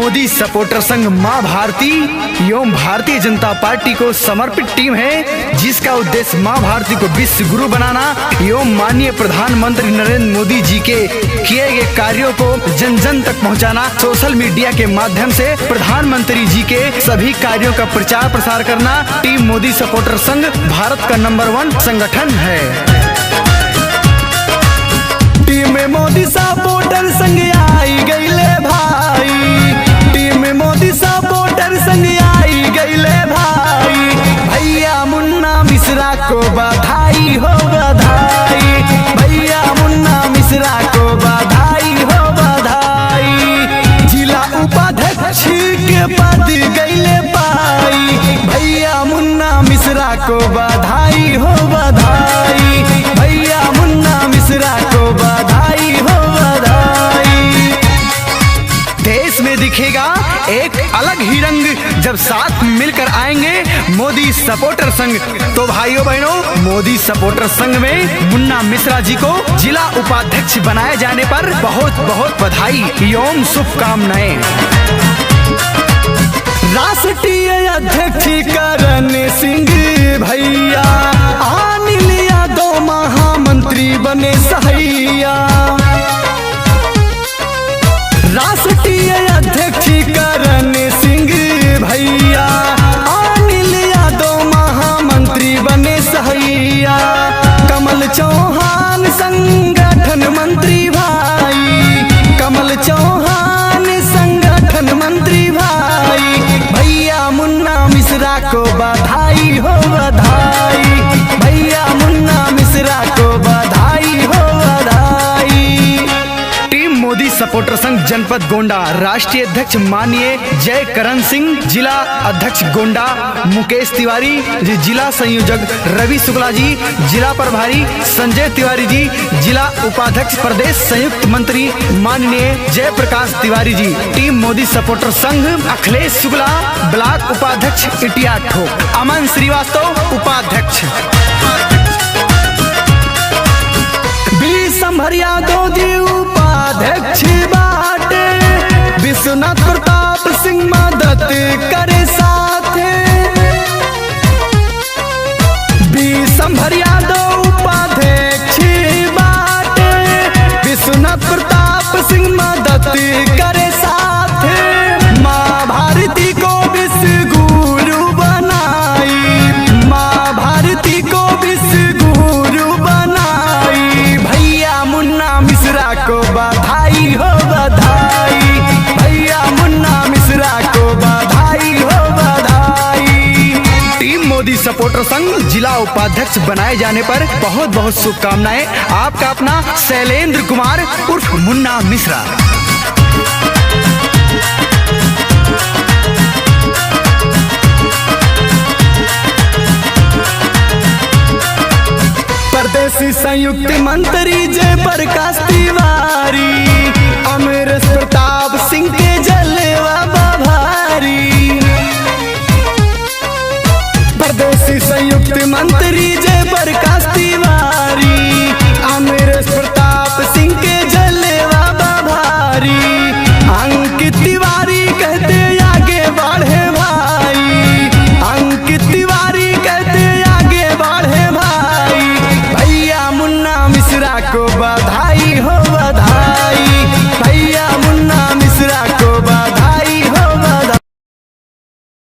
Modi supporter संघ मां भारती एवं भारतीय जनता पार्टी को समर्पित टीम है, जिसका उद्देश्य मां भारती को विश्व गुरु बनाना एवं माननीय प्रधानमंत्री नरेंद्र मोदी जी के किए गए कार्यों को जन जन तक पहुंचाना। सोशल मीडिया के माध्यम से प्रधानमंत्री जी के सभी कार्यों का प्रचार प्रसार करना टीम मोदी सपोर्टर संघ भारत का नंबर 1 संगठन है। टीम मोदी सपोर्टर संघ आई गईले भाई, टीम मोदी सपोर्टर संघ आई गईले भाई। भैया मुन्ना मिश्रा को बधाई हो बधाई, भैया मुन्ना मिश्रा को बधाई हो बधाई। जिला उपाध्यक्ष के पद गईले पाई, भैया मुन्ना मिश्रा को बधाई हो बधाई, भैया मुन्ना मिश्रा को बधाई हो बधाई। देश में दिखेगा एक अलग ही रंग जब साथ मिलकर आएंगे मोदी सपोर्टर संघ। तो भाइयों बहनों, मोदी सपोर्टर संघ में मुन्ना मिश्रा जी को जिला उपाध्यक्ष बनाए जाने पर बहुत बहुत बधाई एवं शुभकामनाएं। राष्ट्रीय अध्यक्ष करण सिंह भैया, अनिल यादव महामंत्री बने सहैया। राष्ट्रीय अध्यक्ष करण सिंह भैया, अनिल यादव महामंत्री बने सहैया। कमल चौहान संगठन मंत्री भाई, कमल चौहान संगठन मंत्री भाई। भैया मुन्ना मिश्रा को बधाई हो बधाई, भैया मुन्ना मिश्रा को बधाई हो बधाई। टीम मोदी सपोर्टर संघ जनपद गोंडा राष्ट्रीय अध्यक्ष माननीय जय करण सिंह, जिला अध्यक्ष गोंडा मुकेश तिवारी जी, जिला संयोजक रवि शुक्ला जी, जिला प्रभारी संजय तिवारी जी, जिला उपाध्यक्ष प्रदेश संयुक्त मंत्री माननीय जय प्रकाश तिवारी जी। टीम मोदी सपोर्टर संघ अखिलेश शुक्ला, ब्लॉक उपाध्यक्ष इटिया ठोक, अमन श्रीवास्तव उपाध्यक्ष। संभर यादव जी उपाध्यक्ष बाटे, विश्वनाथ प्रताप सिंह मदद करे साथे। संभर यादव उपाध्यक्ष बाटे, विश्वनाथ प्रताप सिंह मदद करे साथे। माँ भारती को विश्व गुरु बनाई, माँ भारती को विश्व गुरु बनाई। भैया मुन्ना मिश्रा को बधाई हो बधाई, भैया मुन्ना मिश्रा को बधाई हो बधाई। टीम मोदी सपोर्टर संघ जिला उपाध्यक्ष बनाए जाने पर बहुत बहुत शुभकामनाएं। आपका अपना शैलेंद्र कुमार उर्फ मुन्ना मिश्रा। प्रदेश संयुक्त मंत्री जय प्रकाश